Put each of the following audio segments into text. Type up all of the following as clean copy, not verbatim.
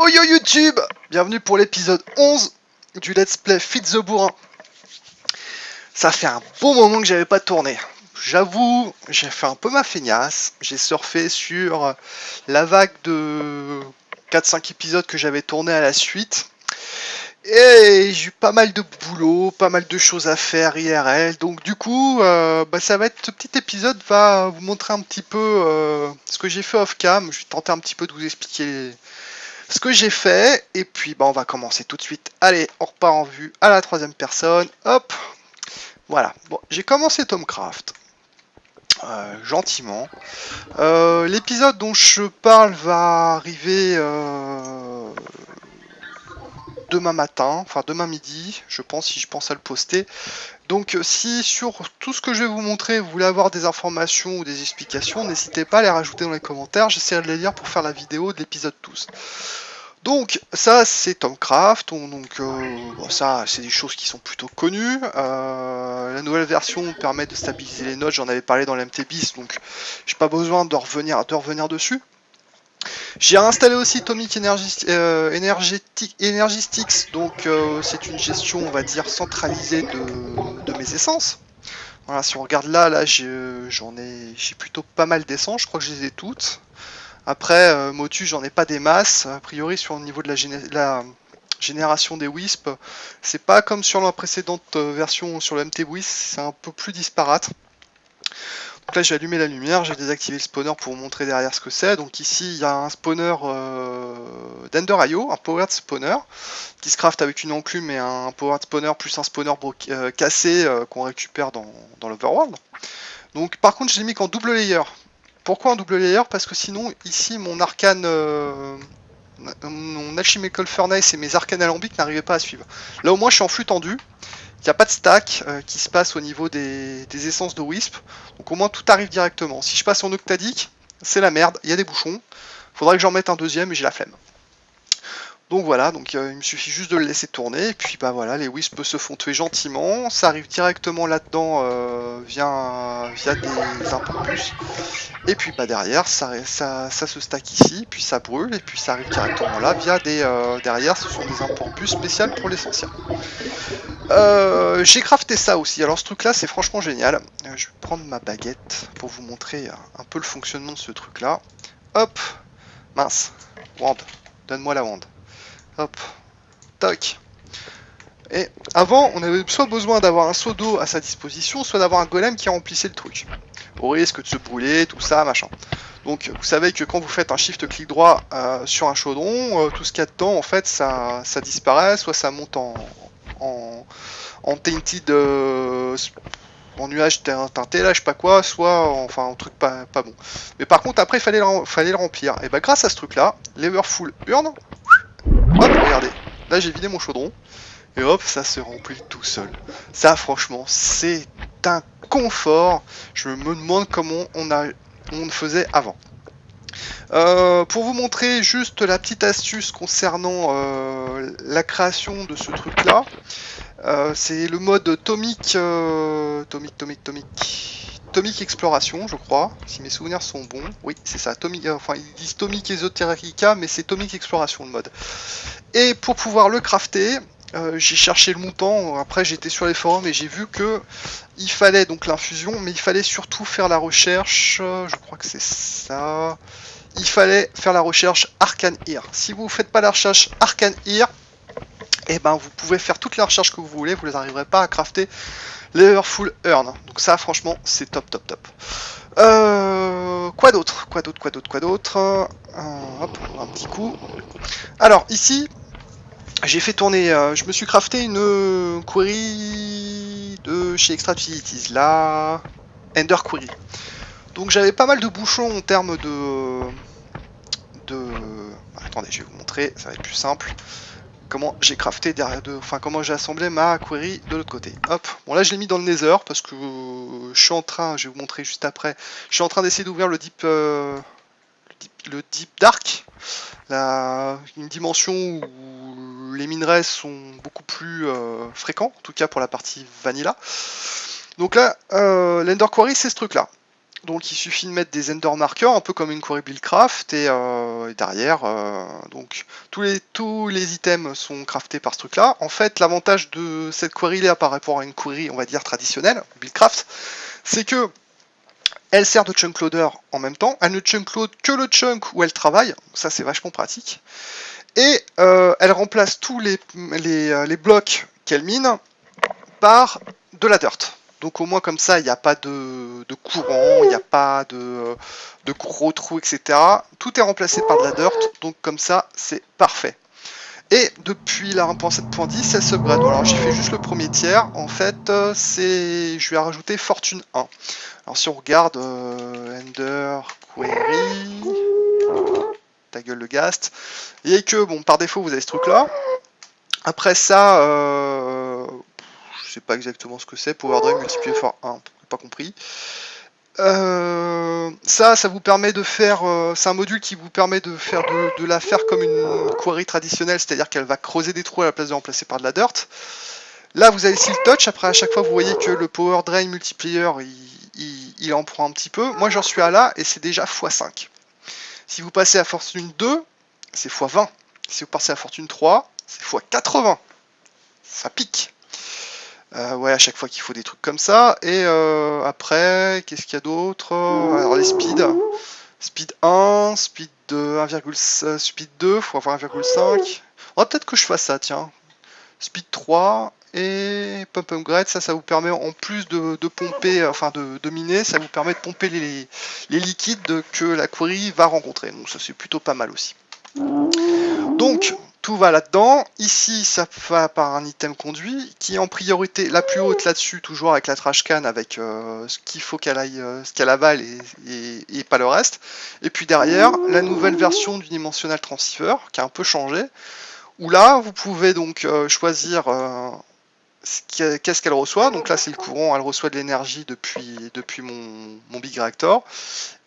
Oh yo YouTube! Bienvenue pour l'épisode 11 du Let's Play Feed the Bourrin. Ça fait un bon moment que j'avais pas tourné. J'avoue, j'ai fait un peu ma feignasse. J'ai surfé sur la vague de 4-5 épisodes que j'avais tourné à la suite. Et j'ai eu pas mal de boulot, pas mal de choses à faire IRL. Donc du coup, ça va être, ce petit épisode va vous montrer un petit peu ce que j'ai fait off cam. Je vais tenter un petit peu de vous expliquer ce que j'ai fait, et puis on va commencer tout de suite. Allez, on repart en vue à la troisième personne. Hop, voilà. Bon, j'ai commencé Tomcraft gentiment. L'épisode dont je parle va arriver demain matin, enfin demain midi, je pense, si je pense à le poster. Donc si sur tout ce que je vais vous montrer, vous voulez avoir des informations ou des explications, n'hésitez pas à les rajouter dans les commentaires, j'essaierai de les lire pour faire la vidéo de l'épisode 12. Donc ça c'est Tomcraft, ça c'est des choses qui sont plutôt connues. La nouvelle version permet de stabiliser les nodes, j'en avais parlé dans l'MTBIS, donc j'ai pas besoin de revenir dessus. J'ai installé aussi Tomic Energistics, donc c'est une gestion on va dire centralisée de mes essences. Voilà, si on regarde là j'ai plutôt pas mal d'essences, je crois que je les ai toutes. Après, Motu, j'en ai pas des masses. A priori, sur le niveau de la génération des Wisp, c'est pas comme sur la précédente version sur le MT-Wisp, c'est un peu plus disparate. Donc là, j'ai allumé la lumière, j'ai désactivé le spawner pour vous montrer derrière ce que c'est. Donc ici, il y a un spawner d'Ender.io, un powered spawner, qui se craft avec une enclume et un powered spawner plus un spawner cassé qu'on récupère dans l'Overworld. Donc par contre, je l'ai mis qu'en double layer. Pourquoi en double layer? Parce que sinon, ici, mon arcane, mon alchemical furnace et mes arcanes alambiques n'arrivaient pas à suivre. Là, au moins, je suis en flux tendu. Il n'y a pas de stack qui se passe au niveau des essences de Wisp. Donc, au moins, tout arrive directement. Si je passe en octadique, c'est la merde. Il y a des bouchons. Faudrait que j'en mette un deuxième, mais j'ai la flemme. Donc voilà, il me suffit juste de le laisser tourner, et puis voilà, les wisps se font tuer gentiment, ça arrive directement là-dedans via des impulses, et puis derrière ça se stack ici, puis ça brûle, et puis ça arrive directement là via derrière ce sont des impulses spéciales pour l'essentiel. J'ai crafté ça aussi, alors ce truc là c'est franchement génial. Je vais prendre ma baguette pour vous montrer un peu le fonctionnement de ce truc là. Hop, mince, wand, donne-moi la wand. Hop, tac. Et avant, on avait soit besoin d'avoir un seau d'eau à sa disposition, soit d'avoir un golem qui remplissait le truc. Au risque de se brûler, tout ça, machin. Donc vous savez que quand vous faites un shift-clic droit sur un chaudron, tout ce qu'il y a dedans, en fait, ça disparaît, soit ça monte en tainted, en nuage teinté, là, je sais pas quoi, soit enfin un truc pas bon. Mais par contre, après, il fallait le remplir. Et bah grâce à ce truc-là, l'Everfull Urn, hop, regardez, là j'ai vidé mon chaudron, et hop, ça se remplit tout seul. Ça, franchement, c'est un confort. Je me demande comment on faisait avant. Pour vous montrer juste la petite astuce concernant la création de ce truc-là, c'est le mode Tomic Exploration, je crois, si mes souvenirs sont bons. Oui, c'est ça. Enfin, ils disent Tomic Esoterica, mais c'est Tomic Exploration le mode. Et pour pouvoir le crafter, j'ai cherché longtemps. Après, j'étais sur les forums et j'ai vu que il fallait donc l'infusion, mais il fallait surtout faire la recherche. Je crois que c'est ça. Il fallait faire la recherche Arcane Ear. Si vous ne faites pas la recherche Arcane Ear, et ben vous pouvez faire toute la recherche que vous voulez, vous n'arriverez pas à crafter l'Everfull Urn. Donc ça, franchement, c'est top. Quoi d'autre hop, un petit coup. Alors ici, j'ai fait tourner, je me suis crafté une query de chez Extra Utilities, la Ender Query. Donc j'avais pas mal de bouchons en termes de... Attendez, je vais vous montrer, ça va être plus simple. Comment j'ai crafté comment j'ai assemblé ma query de l'autre côté. Hop, bon là je l'ai mis dans le Nether parce que je suis en train, je vais vous montrer juste après, je suis en train d'essayer d'ouvrir le Deep Dark, une dimension où les minerais sont beaucoup plus fréquents, en tout cas pour la partie vanilla. Donc là, l'Ender Quarry c'est ce truc là. Donc il suffit de mettre des ender markers, un peu comme une query buildcraft, et derrière, donc tous les items sont craftés par ce truc-là. En fait, l'avantage de cette query-là par rapport à une query, on va dire traditionnelle, buildcraft, c'est que elle sert de chunk loader en même temps. Elle ne chunk load que le chunk où elle travaille, ça c'est vachement pratique. Et elle remplace tous les blocs qu'elle mine par de la dirt. Donc au moins comme ça, il n'y a pas de courant, il n'y a pas de gros trous, etc. Tout est remplacé par de la dirt, donc comme ça, c'est parfait. Et depuis la 1.7.10, elle s'upgrade. Alors j'ai fait juste le premier tiers. En fait, je lui ai rajouté Fortune 1. Alors si on regarde Ender Query, ta gueule le Ghast, vous voyez que bon, par défaut, vous avez ce truc-là. Après ça, je sais pas exactement ce que c'est, Power Drain multiplié par 1, pas compris. Ça vous permet de faire, c'est un module qui vous permet de faire de la faire comme une query traditionnelle, c'est-à-dire qu'elle va creuser des trous à la place de remplacer par de la dirt. Là vous avez Seal Touch, après à chaque fois vous voyez que le Power Drain multiplier il en prend un petit peu. Moi j'en suis à là et c'est déjà x5. Si vous passez à Fortune 2, c'est x20. Si vous passez à Fortune 3, c'est x80. Ça pique. Ouais, à chaque fois qu'il faut des trucs comme ça. Et après, qu'est-ce qu'il y a d'autre? Alors les speed. Speed 1, speed 2, 1,5, speed 2, faut avoir 1,5. Oh, peut-être que je fasse ça, tiens. Speed 3 et pump upgrade, ça vous permet en plus de pomper, enfin de miner, ça vous permet de pomper les liquides que la query va rencontrer. Donc ça c'est plutôt pas mal aussi. Donc tout va là-dedans. Ici ça va par un item conduit qui est en priorité la plus haute là-dessus, toujours avec la trash can, avec ce qu'il faut qu'elle aille, ce qu'elle avale et pas le reste. Et puis derrière la nouvelle version du Dimensional Transceiver qui a un peu changé. Où là vous pouvez donc choisir qu'est-ce qu'elle reçoit. Donc là c'est le courant, elle reçoit de l'énergie depuis mon Big Reactor.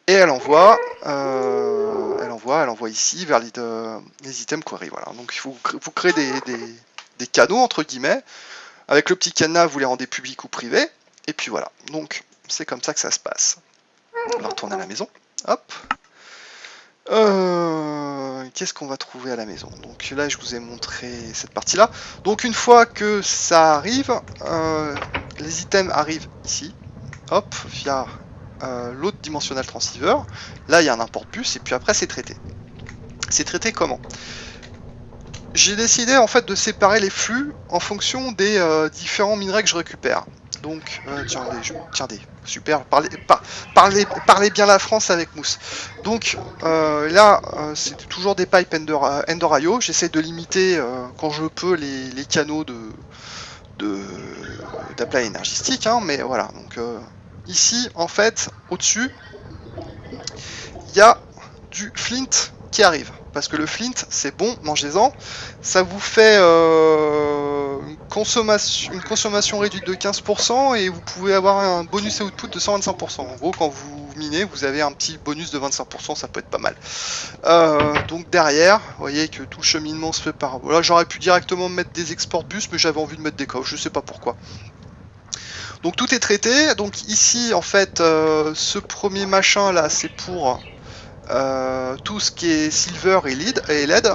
Et elle envoie ici vers les items query. Voilà. Donc il faut vous créer des canaux entre guillemets. Avec le petit cadenas, vous les rendez publics ou privés. Et puis voilà. Donc c'est comme ça que ça se passe. On va retourner à la maison. Hop. Qu'est-ce qu'on va trouver à la maison? Donc là je vous ai montré cette partie là. Donc une fois que ça arrive, les items arrivent ici. Hop, via l'autre Dimensional Transceiver. Là il y a un import bus et puis après c'est traité. C'est traité comment? J'ai décidé en fait de séparer les flux en fonction des différents minerais que je récupère. Donc, tiens, super, parlez bien la France avec Mousse. Donc là, c'est toujours des pipes Ender.io. J'essaie de limiter quand je peux les canaux d'appel énergistique, hein, mais voilà. Donc ici, en fait, au-dessus, il y a du flint qui arrive. Parce que le flint, c'est bon, mangez-en. Ça vous fait une consommation réduite de 15% et vous pouvez avoir un bonus output de 125%. En gros, quand vous minez, vous avez un petit bonus de 25%, ça peut être pas mal. Donc derrière, vous voyez que tout le cheminement se fait par... Voilà, j'aurais pu directement mettre des export bus, mais j'avais envie de mettre des coffres, je sais pas pourquoi. Donc tout est traité. Donc ici, en fait, ce premier machin là, c'est pour... tout ce qui est silver et LED.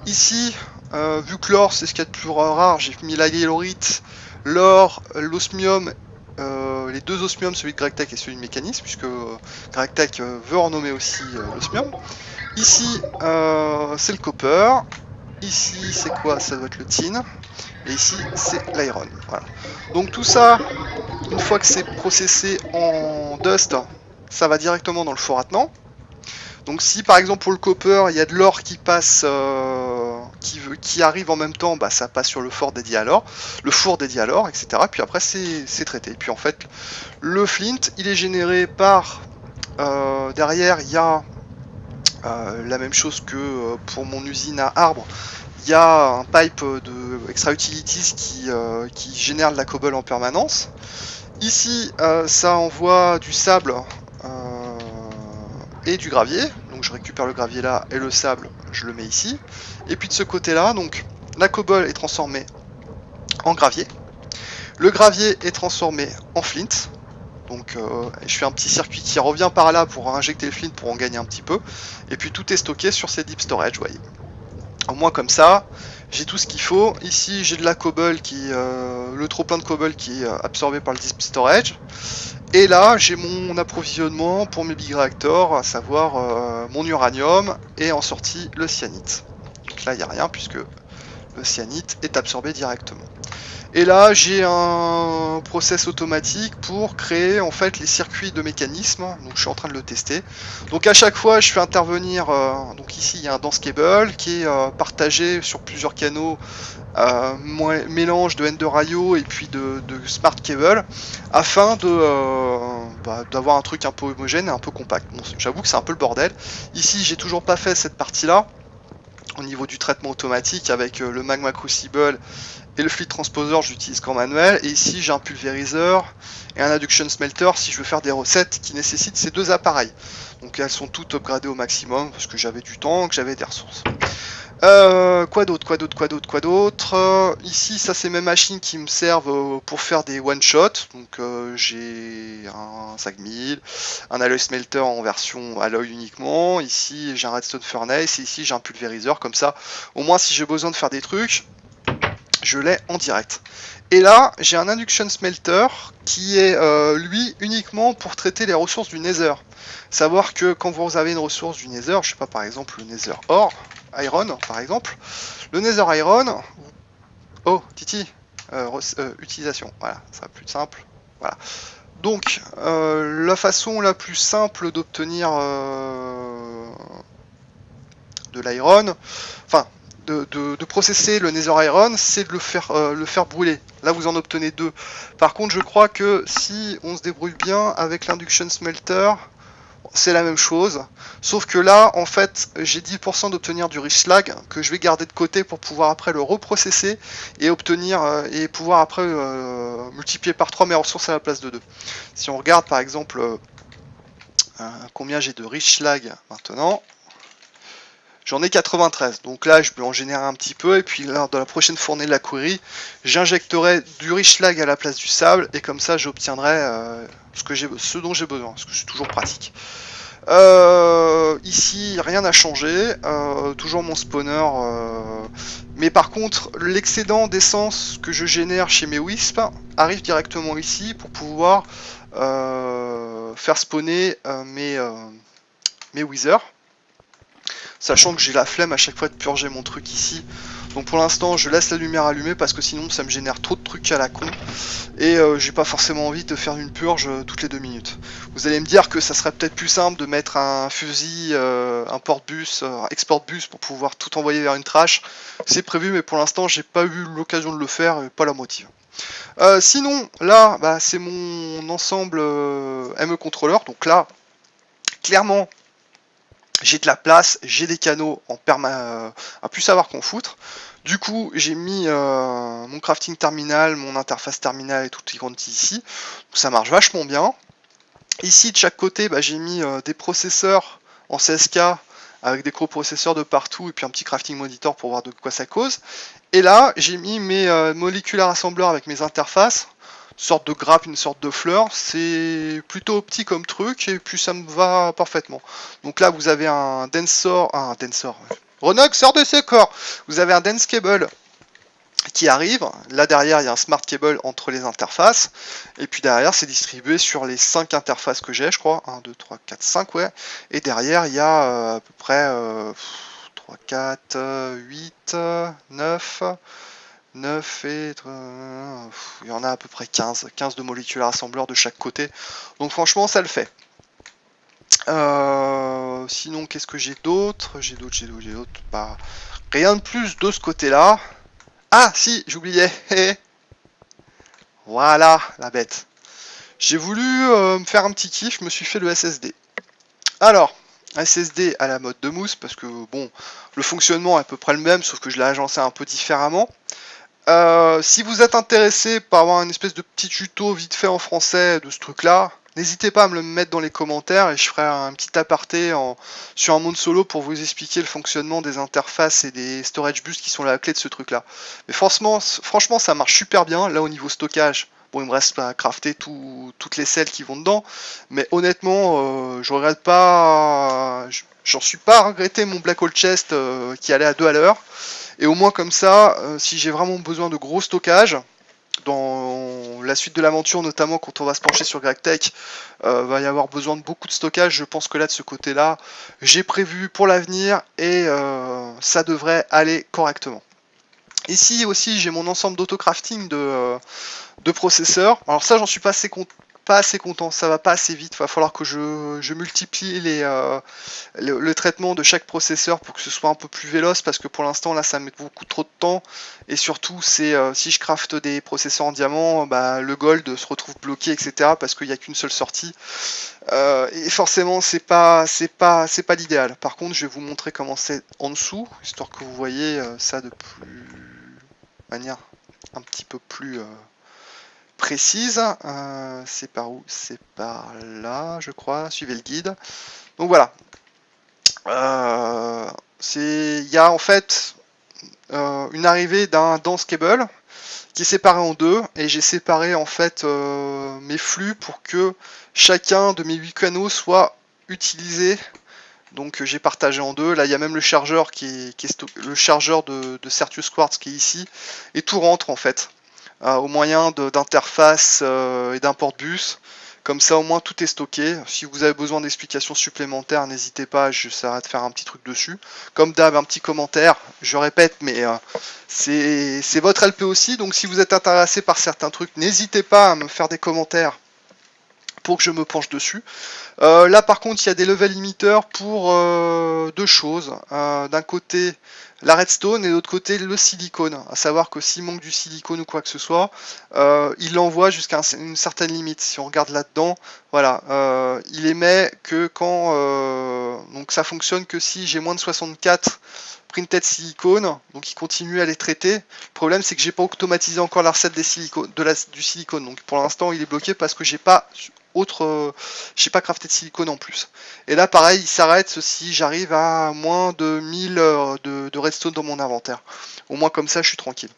Ici, vu que l'or c'est ce qu'il y a de plus rare, j'ai mis la yellowite, l'or, l'osmium, les deux osmiums, celui de GregTech et celui de Mécanisme, puisque GregTech veut renommer aussi l'osmium. Ici, c'est le copper. Ici, c'est quoi? Ça doit être le tin. Et ici, c'est l'iron. Voilà. Donc tout ça, une fois que c'est processé en dust, ça va directement dans le four attenant. Donc si par exemple pour le copper il y a de l'or qui passe, qui arrive en même temps, bah, ça passe sur le four dédié à l'or, etc. Puis après c'est traité. Et puis en fait le flint il est généré par derrière il y a la même chose que pour mon usine à arbres. Il y a un pipe de Extra Utilities qui génère de la cobble en permanence. Ici ça envoie du sable et du gravier, donc je récupère le gravier là et le sable je le mets ici, et puis de ce côté là, donc la cobble est transformée en gravier, le gravier est transformé en flint, Donc je fais un petit circuit qui revient par là pour injecter le flint pour en gagner un petit peu. Et puis tout est stocké sur ces deep storage, vous voyez. Au moins comme ça, j'ai tout ce qu'il faut. Ici j'ai de la cobble le trop plein de cobble qui est absorbé par le deep storage. Et là j'ai mon approvisionnement pour mes big reactors, à savoir mon uranium et en sortie le cyanite. Donc là il n'y a rien puisque le cyanite est absorbé directement. Et là j'ai un process automatique pour créer en fait les circuits de mécanisme, donc je suis en train de le tester. Donc à chaque fois je fais intervenir, donc ici il y a un dense cable qui est partagé sur plusieurs canaux, mélange de Ender IO et puis de smart cable, afin d'avoir un truc un peu homogène et un peu compact. Bon, j'avoue que c'est un peu le bordel. Ici j'ai toujours pas fait cette partie là, au niveau du traitement automatique avec le Magma Crucible et le Fleet Transposer, j'utilise qu'en manuel. Et ici j'ai un pulvériseur et un Adduction Smelter si je veux faire des recettes qui nécessitent ces deux appareils. Donc elles sont toutes upgradées au maximum parce que j'avais du temps, que j'avais des ressources. Quoi d'autre. Ici ça c'est mes machines qui me servent pour faire des one shot. Donc j'ai un 5000, un alloy smelter en version alloy uniquement. Ici j'ai un redstone furnace et ici j'ai un pulvériseur. Comme ça au moins si j'ai besoin de faire des trucs, je l'ai en direct. Et là j'ai un induction smelter qui est lui uniquement pour traiter les ressources du nether. Savoir que quand vous avez une ressource du nether, je sais pas, par exemple le nether or iron par exemple, le nether iron, oh Titi, utilisation, voilà, ça va plus simple, voilà. Donc la façon la plus simple d'obtenir de l'iron, enfin de processer le nether iron, c'est de le faire brûler. Là vous en obtenez deux. Par contre je crois que si on se débrouille bien avec l'induction smelter, c'est la même chose, sauf que là en fait j'ai 10% d'obtenir du rich slag que je vais garder de côté pour pouvoir après le reprocesser et obtenir et pouvoir après multiplier par 3 mes ressources à la place de 2. Si on regarde par exemple combien j'ai de rich slag maintenant, j'en ai 93, donc là je peux en générer un petit peu et puis lors de la prochaine fournée de la query, j'injecterai du rich slag à la place du sable et comme ça j'obtiendrai ce dont j'ai besoin, parce que c'est toujours pratique. Ici rien n'a changé, toujours mon spawner, mais par contre l'excédent d'essence que je génère chez mes wisps arrive directement ici pour pouvoir faire spawner mes withers. Sachant que j'ai la flemme à chaque fois de purger mon truc ici. Donc pour l'instant je laisse la lumière allumée parce que sinon ça me génère trop de trucs à la con. Et j'ai pas forcément envie de faire une purge toutes les 2 minutes. Vous allez me dire que ça serait peut-être plus simple de mettre un fusil, un porte-bus, un export-bus pour pouvoir tout envoyer vers une trash. C'est prévu mais pour l'instant j'ai pas eu l'occasion de le faire et pas la motive. Sinon là bah, c'est mon ensemble ME contrôleur. Donc là clairement j'ai de la place, j'ai des canaux en à plus savoir qu'en foutre. Du coup, j'ai mis mon crafting terminal, mon interface terminal et tout qui compte ici. Donc, ça marche vachement bien. Ici, de chaque côté, bah, j'ai mis des processeurs en CSK avec des coprocesseurs de partout et puis un petit crafting monitor pour voir de quoi ça cause. Et là, j'ai mis mes molecular assembleurs avec mes interfaces. Une sorte de grappe, une sorte de fleur, c'est plutôt petit comme truc et puis ça me va parfaitement. Donc là vous avez un densor, Ronog sort de ce corps. Vous avez un dense cable qui arrive, là derrière il y a un smart cable entre les interfaces, et puis derrière c'est distribué sur les 5 interfaces que j'ai je crois, 1, 2, 3, 4, 5 ouais, et derrière il y a à peu près 3, 4, 8, 9... 9 et... il y en a à peu près 15 de molecular assembleurs de chaque côté. Donc franchement ça le fait. Sinon qu'est-ce que j'ai d'autre? J'ai d'autres. Bah, rien de plus de ce côté-là. Ah si, j'oubliais. Voilà la bête. J'ai voulu me faire un petit kiff, je me suis fait le SSD. Alors, SSD à la mode de mousse, parce que bon, le fonctionnement est à peu près le même, sauf que je l'ai agencé un peu différemment. Si vous êtes intéressé par avoir une espèce de petit tuto vite fait en français de ce truc là, n'hésitez pas à me le mettre dans les commentaires et je ferai un petit aparté sur un monde solo pour vous expliquer le fonctionnement des interfaces et des storage bus qui sont la clé de ce truc là. Mais franchement ça marche super bien. Là au niveau stockage, Bon, il me reste à crafter toutes les selles qui vont dedans, mais honnêtement, je regrette pas, j'en suis pas à regretter mon Black Hole Chest qui allait à 2 à l'heure, et au moins comme ça, si j'ai vraiment besoin de gros stockage, dans la suite de l'aventure, notamment quand on va se pencher sur GregTech, va y avoir besoin de beaucoup de stockage. Je pense que là, de ce côté-là, j'ai prévu pour l'avenir et ça devrait aller correctement. Ici aussi, j'ai mon ensemble d'autocrafting de processeurs. Alors ça, j'en suis pas assez content, ça va pas assez vite. Il va falloir que je multiplie le traitement de chaque processeur pour que ce soit un peu plus véloce, parce que pour l'instant là ça met beaucoup trop de temps, et surtout c'est si je crafte des processeurs en diamant, bah, le gold se retrouve bloqué, etc., parce qu'il n'y a qu'une seule sortie, et forcément c'est pas l'idéal. Par contre, je vais vous montrer comment c'est en dessous, histoire que vous voyez ça de manière un petit peu plus précise. C'est par où? C'est par là, je crois. Suivez le guide. Donc voilà. Il y a en fait une arrivée d'un dense cable qui est séparé en deux, et j'ai séparé en fait mes flux pour que chacun de mes 8 canaux soit utilisé. Donc j'ai partagé en deux. Là il y a même le chargeur le chargeur de Certus Quartz qui est ici, et tout rentre en fait au moyen d'interfaces et d'un port-bus. Comme ça, au moins, tout est stocké. Si vous avez besoin d'explications supplémentaires, n'hésitez pas, j'essaierai de faire un petit truc dessus. Comme d'hab, un petit commentaire, je répète, mais c'est votre LP aussi. Donc, si vous êtes intéressé par certains trucs, n'hésitez pas à me faire des commentaires pour que je me penche dessus. Là, par contre, il y a des level limiteurs pour deux choses. D'un côté, la redstone, et de l'autre côté le silicone, à savoir que s'il manque du silicone ou quoi que ce soit, il l'envoie jusqu'à une certaine limite. Si on regarde là-dedans, voilà, il émet que quand donc ça fonctionne que si j'ai moins de 64 printed silicone, donc il continue à les traiter. Le problème, c'est que j'ai pas automatisé encore la recette du silicone, donc pour l'instant il est bloqué parce que j'ai pas crafté de silicone en plus. Et là pareil, il s'arrête si j'arrive à moins de 1000 de redstone dans mon inventaire. Au moins comme ça je suis tranquille.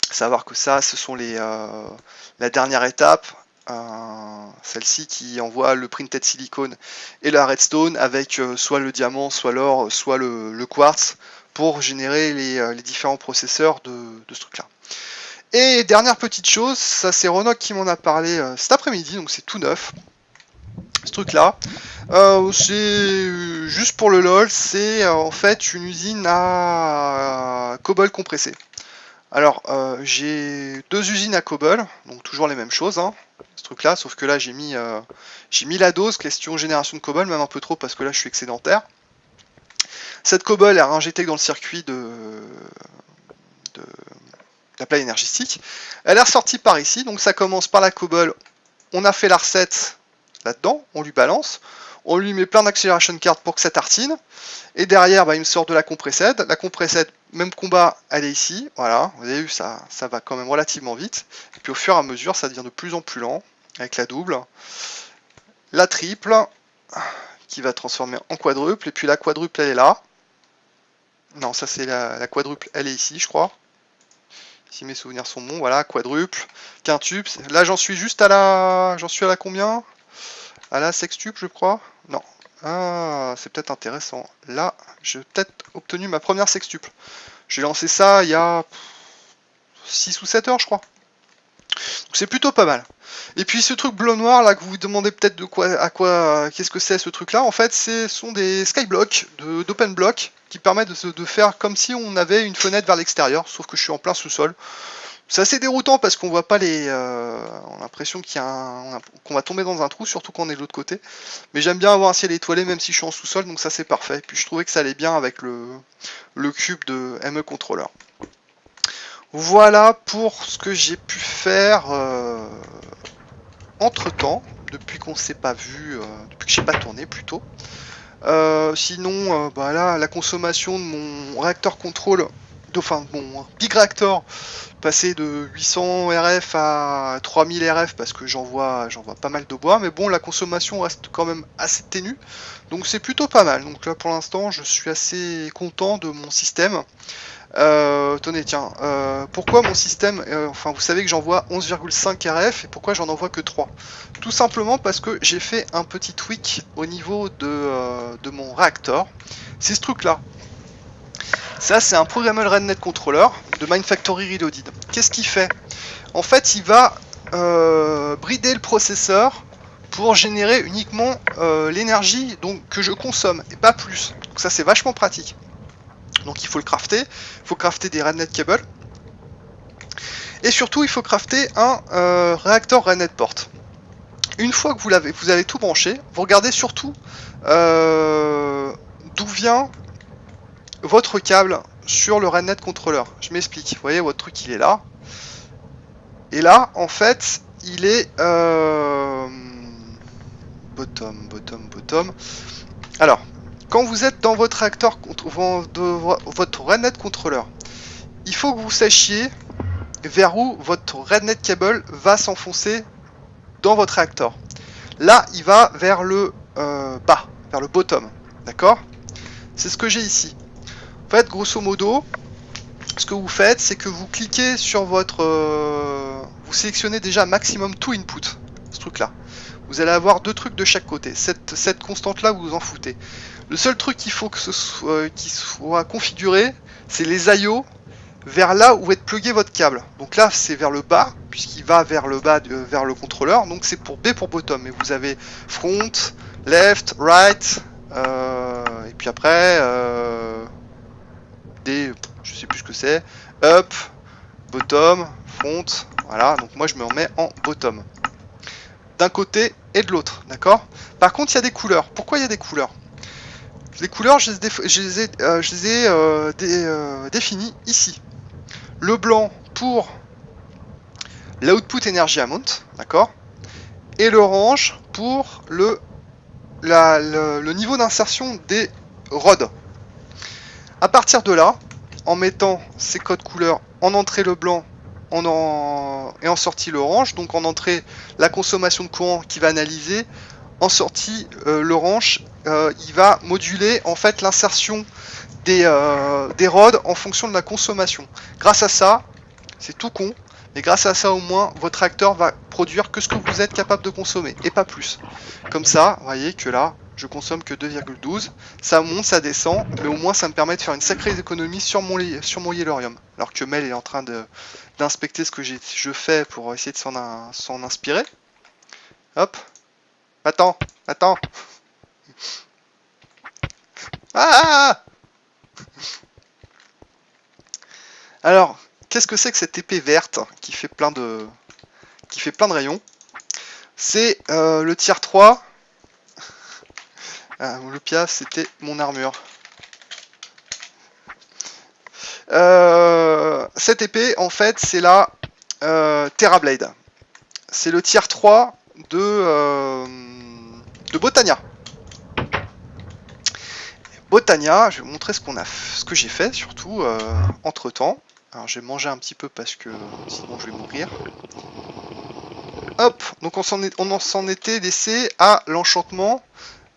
Savoir que ça, ce sont la dernière étape, celle-ci qui envoie le printed silicone et la redstone avec soit le diamant, soit l'or, soit le quartz, pour générer les différents processeurs de ce truc là. Et dernière petite chose, ça c'est Ronoc qui m'en a parlé cet après-midi, donc c'est tout neuf ce truc là. C'est juste pour le lol, c'est en fait une usine à cobalt compressé. Alors j'ai deux usines à cobalt, donc toujours les mêmes choses, hein, ce truc là, sauf que là j'ai mis la dose, question génération de cobalt, même un peu trop parce que là je suis excédentaire. Cette cobalt est injectée dans le circuit de la plaque énergétique. Elle est ressortie par ici, donc ça commence par la cobalt. On a fait la recette là-dedans, on lui balance, on lui met plein d'accélération cards pour que ça tartine, et derrière bah, il me sort de la compressed. La compressed, même combat, elle est ici, voilà, vous avez vu, ça va quand même relativement vite, et puis au fur et à mesure ça devient de plus en plus lent, avec la double, la triple, qui va transformer en quadruple, et puis la quadruple elle est là, non ça c'est la quadruple, elle est ici je crois, si mes souvenirs sont bons, voilà, quadruple, quintuple, là j'en suis juste à la... J'en suis à la combien? À la sextuple je crois? Non. Ah, c'est peut-être intéressant. Là, j'ai peut-être obtenu ma première sextuple. J'ai lancé ça il y a 6 ou 7 heures je crois. Donc c'est plutôt pas mal. Et puis ce truc bleu-noir là que vous vous demandez peut-être qu'est-ce que c'est ce truc là, en fait ce sont des skyblocks d'open block qui permettent de faire comme si on avait une fenêtre vers l'extérieur, sauf que je suis en plein sous-sol. C'est assez déroutant parce qu'on voit pas on a l'impression qu'on va tomber dans un trou, surtout quand on est de l'autre côté. Mais j'aime bien avoir un ciel étoilé même si je suis en sous-sol, donc ça c'est parfait. Et puis je trouvais que ça allait bien avec le cube de ME Controller. Voilà pour ce que j'ai pu faire entre temps, depuis qu'on s'est pas vu, depuis que j'ai pas tourné plutôt. Sinon, bah là, la consommation de mon réacteur contrôle enfin bon, Big Reactor, passer de 800 RF à 3000 RF parce que j'en vois pas mal de bois, mais bon, la consommation reste quand même assez ténue, donc c'est plutôt pas mal. Donc là pour l'instant je suis assez content de mon système. Tenez, tiens, pourquoi mon système, enfin vous savez que j'envoie 11,5 RF et pourquoi j'en envoie que 3? Tout simplement parce que j'ai fait un petit tweak au niveau de mon réacteur. C'est ce truc là. Ça c'est un Programmable RedNet Controller de MineFactory Reloaded. Qu'est-ce qu'il fait? En fait il va brider le processeur pour générer uniquement l'énergie que je consomme et pas plus. Donc ça c'est vachement pratique. Donc il faut le crafter, il faut crafter des RedNet cables. Et surtout il faut crafter un réacteur RedNet port. Une fois que vous avez tout branché, vous regardez surtout d'où vient votre câble sur le RedNet controller. Je m'explique, vous voyez votre truc il est là. Et là en fait il est bottom. Alors quand vous êtes dans votre réacteur de votre RedNet controller, il faut que vous sachiez vers où votre RedNet cable va s'enfoncer dans votre réacteur. Là, il va vers le bas, vers le bottom, d'accord? C'est ce que j'ai ici. En fait, grosso modo, ce que vous faites, c'est que vous cliquez sur votre... vous sélectionnez déjà maximum to input, ce truc-là. Vous allez avoir deux trucs de chaque côté. Cette constante-là, vous vous en foutez. Le seul truc qu'il faut que qui soit configuré, c'est les IO vers là où est plugué votre câble. Donc là, c'est vers le bas, puisqu'il va vers le bas, vers le contrôleur. Donc c'est pour B pour bottom. Mais vous avez front, left, right, et puis après, D, je sais plus ce que c'est, up, bottom, front. Voilà, donc moi je me remets en bottom. D'un côté et de l'autre, d'accord? Par contre, il y a des couleurs. Pourquoi il y a des couleurs? Les couleurs, je les ai définies ici. Le blanc pour l'output energy amount, d'accord? Et l'orange pour le niveau d'insertion des rods. À partir de là, en mettant ces codes couleurs en entrée le blanc et en sortie l'orange, donc en entrée la consommation de courant qui va analyser, en sortie l'orange il va moduler en fait l'insertion des rods en fonction de la consommation. Grâce à ça, c'est tout con, mais grâce à ça au moins votre réacteur va produire que ce que vous êtes capable de consommer et pas plus. Comme ça, vous voyez que là je consomme que 2,12, ça monte, ça descend, mais au moins ça me permet de faire une sacrée économie sur mon Yellorium. Alors que Mel est en train d'inspecter ce que je fais pour essayer de s'en inspirer. Hop. Attends. Ah! Alors, qu'est-ce que c'est que cette épée verte qui fait plein de rayons? C'est le tier 3. Le piaf, c'était mon armure. Cette épée, en fait, c'est la Terrablade. C'est le tier 3 de Botania. Botania, je vais vous montrer ce que j'ai fait, surtout entre temps. Alors, je vais manger un petit peu parce que sinon je vais mourir. Hop, donc on s'en était laissé à l'enchantement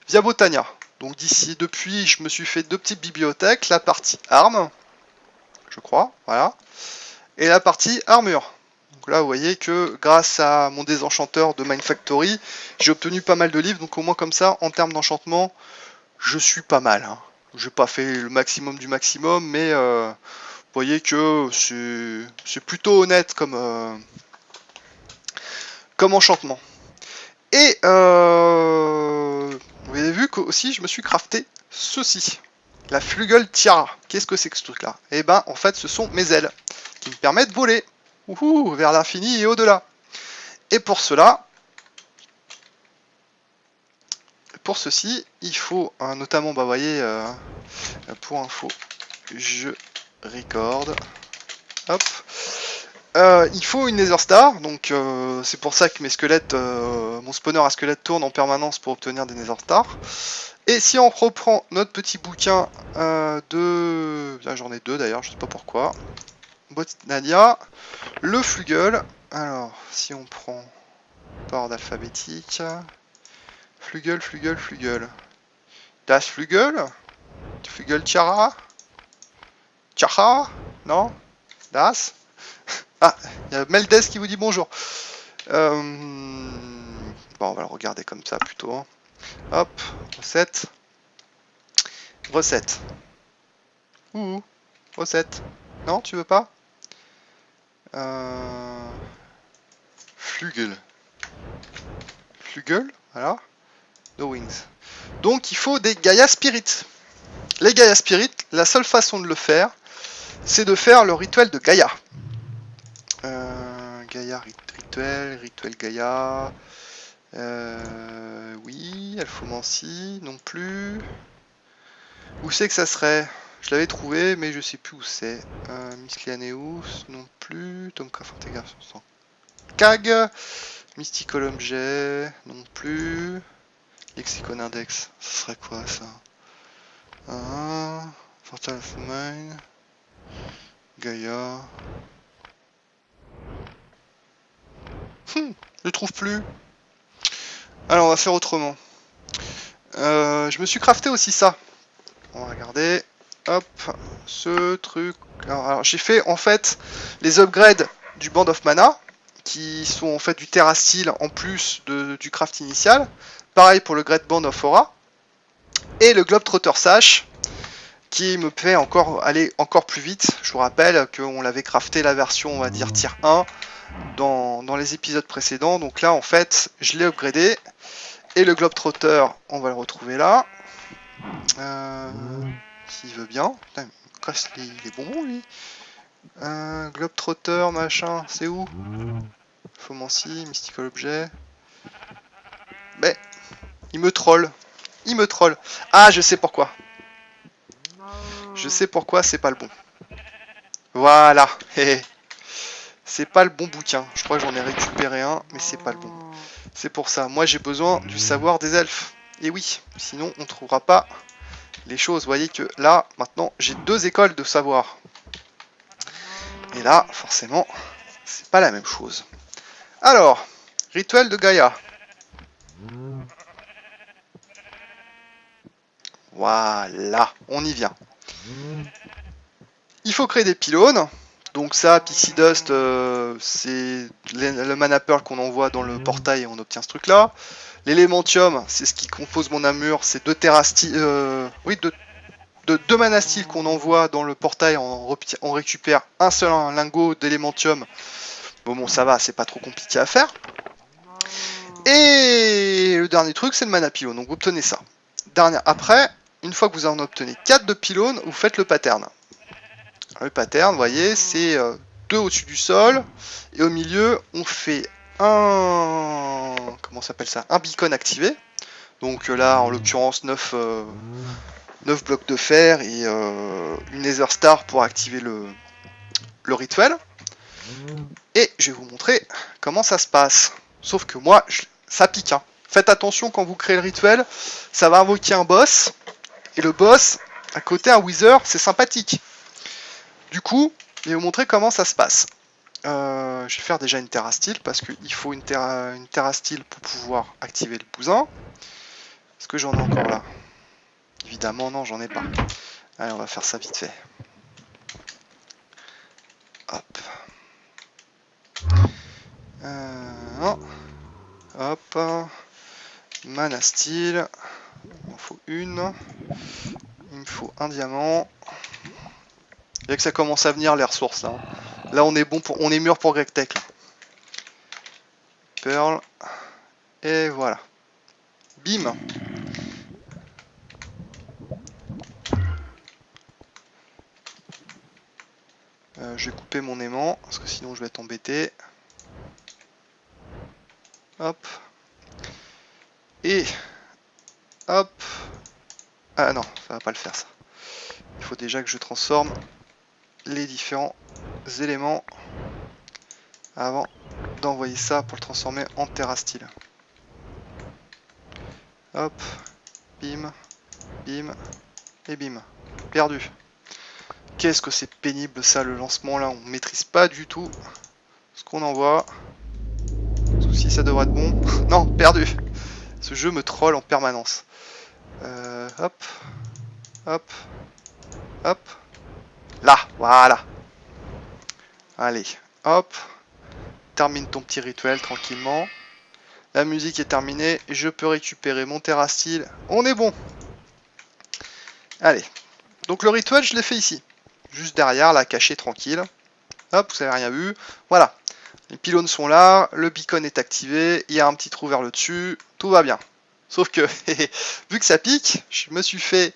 via Botania. Donc depuis, je me suis fait deux petites bibliothèques, la partie armes, je crois, voilà, et la partie armure. Donc là, vous voyez que grâce à mon désenchanteur de MineFactory, j'ai obtenu pas mal de livres, donc au moins comme ça, en termes d'enchantement, je suis pas mal. Hein. J'ai pas fait le maximum du maximum, mais vous voyez que c'est plutôt honnête comme enchantement. Et vous avez vu qu'aussi je me suis crafté ceci, la Flugel Tiara. Qu'est-ce que c'est que ce truc là? Et ben en fait ce sont mes ailes qui me permettent de voler vers l'infini et au-delà. Et pour cela, pour ceci, il faut notamment, bah vous voyez, pour info, je record, hop. Il faut une Nether Star, donc c'est pour ça que mes squelettes, mon spawner à squelettes tourne en permanence pour obtenir des Nether Stars. Et si on reprend notre petit bouquin de Là, j'en ai 2 d'ailleurs, je sais pas pourquoi. Botnadia, le Flugel. Alors, si on prend par ordre alphabétique. Flugel, Flugel, Flugel. Das Flugel? Flugel Tiara? Tiara? Non? Das? Ah, il y a Meldes qui vous dit bonjour. Bon, on va le regarder comme ça plutôt. Hop, recette. Recette. Ouh, recette. Non, tu veux pas? Flugel. Flugel, voilà. No Wings. Donc il faut des Gaia Spirit. Les Gaia Spirit, la seule façon de le faire, c'est de faire le rituel de Gaia. Gaia rituel Gaia. Oui, Alphomancie, non plus. Où c'est que ça serait? Je l'avais trouvé, mais je sais plus où c'est. Miscellaneous, non plus. Tomcraft intégration. Cag. Mystical Objet, non plus. Lexicon Index, ce serait quoi ça? Portal of Mine. Gaia. Je trouve plus. Alors on va faire autrement. Je me suis crafté aussi ça. On va regarder. Hop, ce truc. Alors j'ai fait en fait les upgrades du Band of Mana, qui sont en fait du Terra Steel en plus du craft initial. Pareil pour le Great Band of Aura. Et le Globetrotter Sash, qui me fait aller encore plus vite. Je vous rappelle qu'on l'avait crafté la version, on va dire, tier 1 dans les épisodes précédents. Donc là, en fait, je l'ai upgradé. Et le Globetrotter, on va le retrouver là. S'il veut bien. Putain, il me casse les bonbons, lui. Globetrotter, machin, c'est où? Fomancy, Mystical Objet. Mais, il me troll. Il me troll. Ah, je sais pourquoi. Je sais pourquoi c'est pas le bon. Voilà. C'est pas le bon bouquin. Je crois que j'en ai récupéré un, mais c'est pas le bon. C'est pour ça. Moi, j'ai besoin du savoir des elfes. Et oui, sinon, on trouvera pas les choses. Vous voyez que là, maintenant, j'ai 2 écoles de savoir. Et là, forcément, c'est pas la même chose. Alors, rituel de Gaïa. Voilà, on y vient. Il faut créer des pylônes. Donc ça, Pixie Dust, c'est le Mana Pearl qu'on envoie dans le portail et on obtient ce truc-là. L'élémentium, c'est ce qui compose mon armure, c'est 2 Terra Steel, deux Mana Steel qu'on envoie dans le portail, on récupère un seul lingot d'élémentium. Bon, ça va, c'est pas trop compliqué à faire. Et le dernier truc, c'est le Mana Pylône, donc vous obtenez ça. Après, une fois que vous en obtenez 4 de pylônes, vous faites le pattern. Le pattern, vous voyez, c'est 2 au-dessus du sol, et au milieu, on fait un... Comment s'appelle ça? Un beacon activé. Donc là, en l'occurrence, 9 blocs de fer et une Nether Star pour activer le rituel. Et je vais vous montrer comment ça se passe. Sauf que moi, ça pique. Hein. Faites attention quand vous créez le rituel, ça va invoquer un boss. Et le boss, à côté, un Wither, c'est sympathique. Du coup, je vais vous montrer comment ça se passe. Je vais faire déjà une Terra Steel parce qu'il faut une Terra Steel pour pouvoir activer le bousin. Est-ce que j'en ai encore là? Évidemment, non, j'en ai pas. Allez, on va faire ça vite fait. Hop. Hop. Mana Steel. Il m'en faut une. Il me faut un diamant. Il y a que ça commence à venir les ressources là. Là on est bon pour. On est mûr pour Greg Tech là. Pearl. Et voilà. Bim. Je vais couper mon aimant parce que sinon je vais être embêté. Hop. Et hop. Ah non, ça va pas le faire ça. Il faut déjà que je transforme les différents éléments avant d'envoyer ça pour le transformer en Terra Steel. Hop. Bim. Bim. Et bim. Perdu. Qu'est-ce que c'est pénible ça, le lancement là, on maîtrise pas du tout ce qu'on envoie. Si ça devrait être bon. Non, perdu. Ce jeu me troll en permanence. Hop, hop, hop. Là, voilà. Allez, hop. Termine ton petit rituel tranquillement. La musique est terminée. Je peux récupérer mon terrastyle. On est bon. Allez. Donc le rituel, je l'ai fait ici. Juste derrière, là, caché tranquille. Hop, vous avez rien vu. Voilà. Les pylônes sont là. Le beacon est activé. Il y a un petit trou vers le dessus. Tout va bien. Sauf que, vu que ça pique, je me suis fait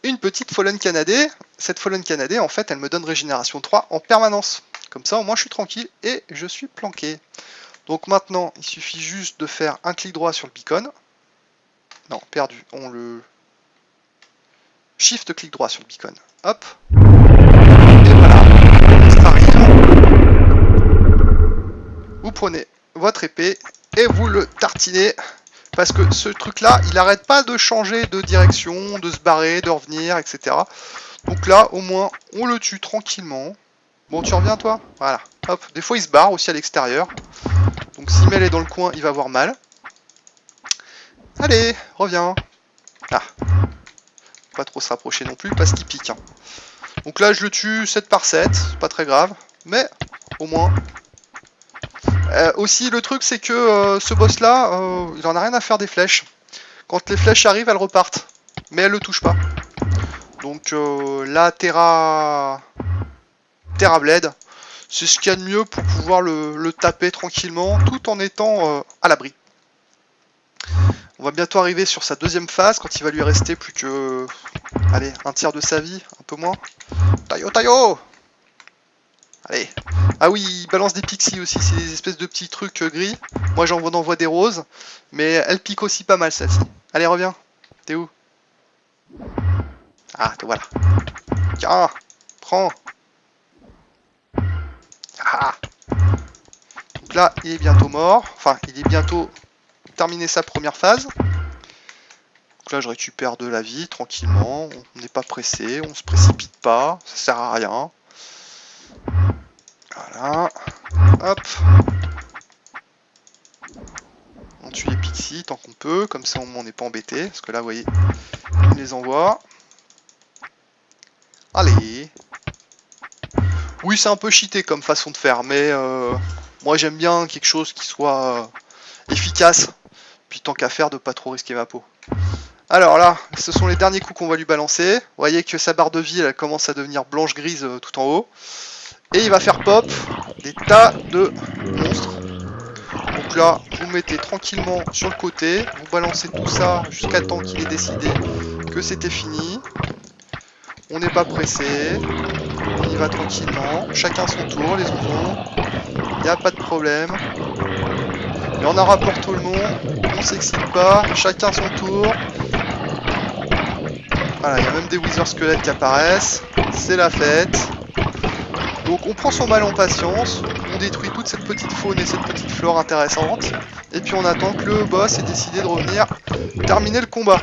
une petite Fallen Canadé. Cette Fallen Canadé, en fait, elle me donne régénération 3 en permanence. Comme ça, au moins, je suis tranquille et je suis planqué. Donc maintenant, il suffit juste de faire un clic droit sur le beacon. Non, perdu. On le... Shift clic droit sur le beacon. Hop. Et voilà. Ça arrive. Vous prenez votre épée et vous le tartinez. Parce que ce truc-là, il n'arrête pas de changer de direction, de se barrer, de revenir, etc. Donc là, au moins, on le tue tranquillement. Bon, tu reviens, toi? Voilà. Hop. Des fois, il se barre aussi à l'extérieur. Donc, si Mel est dans le coin, il va avoir mal. Allez, reviens. Ah. Pas trop se rapprocher non plus, parce qu'il pique. Hein. Donc là, je le tue 7 par 7. C'est pas très grave. Mais, au moins... aussi, le truc, c'est que ce boss-là, il en a rien à faire des flèches. Quand les flèches arrivent, elles repartent. Mais elles le touchent pas. Donc là, Terra Blade, c'est ce qu'il y a de mieux pour pouvoir le taper tranquillement, tout en étant à l'abri. On va bientôt arriver sur sa deuxième phase, quand il va lui rester plus que... Allez, un tiers de sa vie, un peu moins. Tayo, tayo! Allez. Ah oui, il balance des pixies aussi, c'est des espèces de petits trucs gris. Moi j'en envoie des roses, mais elle pique aussi pas mal celle-ci. Allez, reviens. T'es où? Ah, te voilà. Tiens, prends. Ah. Donc là, il est bientôt mort. Enfin, il est bientôt terminé sa première phase. Donc là, je récupère de la vie tranquillement. On n'est pas pressé, on se précipite pas, ça sert à rien. Voilà. Hop. On tue les pixies tant qu'on peut, comme ça on n'est pas embêté. Parce que là, vous voyez, il les envoie. Allez. Oui, c'est un peu cheaté comme façon de faire, mais moi j'aime bien quelque chose qui soit efficace. Puis tant qu'à faire, de pas trop risquer ma peau. Alors là, ce sont les derniers coups qu'on va lui balancer. Vous voyez que sa barre de vie, elle commence à devenir blanche-grise tout en haut. Et il va faire pop des tas de monstres. Donc là, vous mettez tranquillement sur le côté. Vous balancez tout ça jusqu'à temps qu'il ait décidé que c'était fini. On n'est pas pressé. On y va tranquillement. Chacun son tour, les oignons. Il n'y a pas de problème. Et on en rapporte tout le monde. On s'excite pas. Chacun son tour. Voilà, il y a même des wither squelettes qui apparaissent. C'est la fête. Donc on prend son mal en patience, on détruit toute cette petite faune et cette petite flore intéressante, et puis on attend que le boss ait décidé de revenir terminer le combat.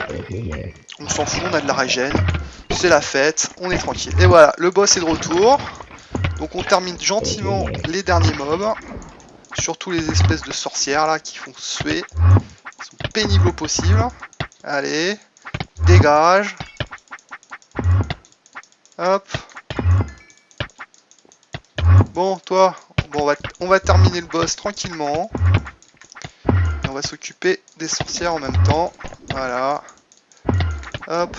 On s'en fout, on a de la régène, c'est la fête, on est tranquille. Et voilà, le boss est de retour, donc on termine gentiment les derniers mobs, surtout les espèces de sorcières là qui font suer, qui sont pénibles au possible. Allez, dégage. Hop. Bon, toi, bon, on va terminer le boss tranquillement. Et on va s'occuper des sorcières en même temps. Voilà. Hop.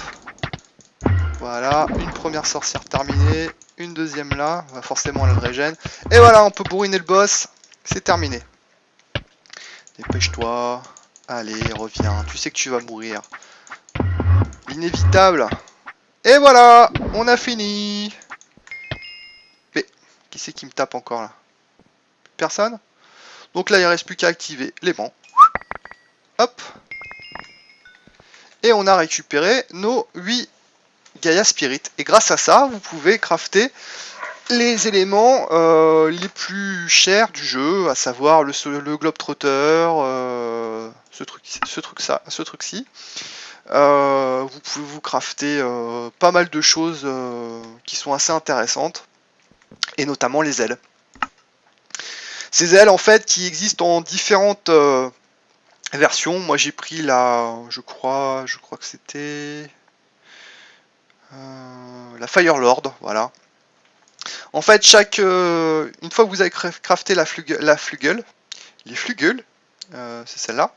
Voilà, une première sorcière terminée. Une deuxième là. Forcément, elle régène. Et voilà, on peut bourriner le boss. C'est terminé. Dépêche-toi. Allez, reviens. Tu sais que tu vas mourir. Inévitable. Et voilà, on a fini. Qui c'est qui me tape encore là? Personne? Donc là il ne reste plus qu'à activer l'aimant. Hop. Et on a récupéré nos 8 Gaia Spirit. Et grâce à ça, vous pouvez crafter les éléments les plus chers du jeu, à savoir le Globetrotter, ce truc-ci. Vous pouvez vous crafter pas mal de choses qui sont assez intéressantes, et notamment les ailes. Ces ailes en fait qui existent en différentes versions. Moi j'ai pris je crois que c'était la Firelord, voilà. En fait, une fois que vous avez crafté la flugel, les flugels, c'est celle-là,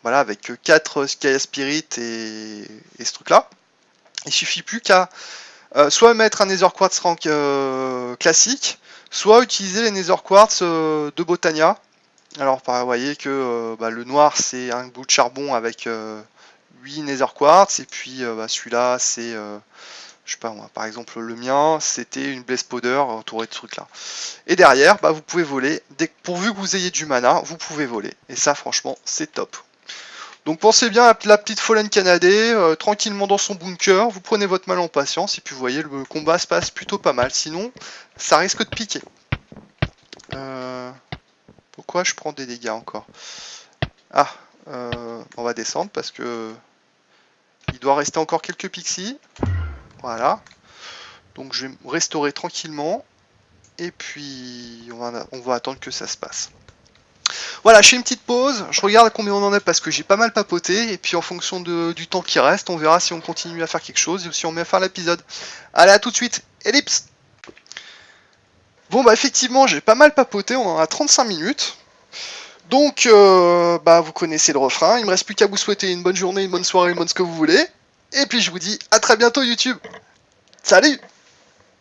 voilà, avec 4 Sky Spirit et ce truc-là, il suffit plus qu'à soit mettre un Nether Quartz rank classique, soit utiliser les Nether Quartz de Botania. Alors, vous voyez que le noir, c'est un bout de charbon avec 8 Nether Quartz, et puis celui-là, c'est... je sais pas moi, par exemple le mien, c'était une Blaze Powder entourée de ce truc là. Et derrière, vous pouvez voler, pourvu que vous ayez du mana, vous pouvez voler. Et ça franchement, c'est top. Donc pensez bien à la petite Fallen Canadé, tranquillement dans son bunker, vous prenez votre mal en patience, et puis vous voyez, le combat se passe plutôt pas mal. Sinon, ça risque de piquer. Pourquoi je prends des dégâts encore? Ah, on va descendre parce que il doit rester encore quelques pixies. Voilà. Donc je vais me restaurer tranquillement. Et puis on va attendre que ça se passe. Voilà, je fais une petite pause. Je regarde combien on en est parce que j'ai pas mal papoté. Et puis en fonction du temps qui reste, on verra si on continue à faire quelque chose et si on met à faire l'épisode. Allez, à tout de suite. Ellipse. Bon, effectivement, j'ai pas mal papoté. On en a 35 minutes. Donc, vous connaissez le refrain. Il me reste plus qu'à vous souhaiter une bonne journée, une bonne soirée, une bonne ce que vous voulez. Et puis je vous dis à très bientôt YouTube. Salut!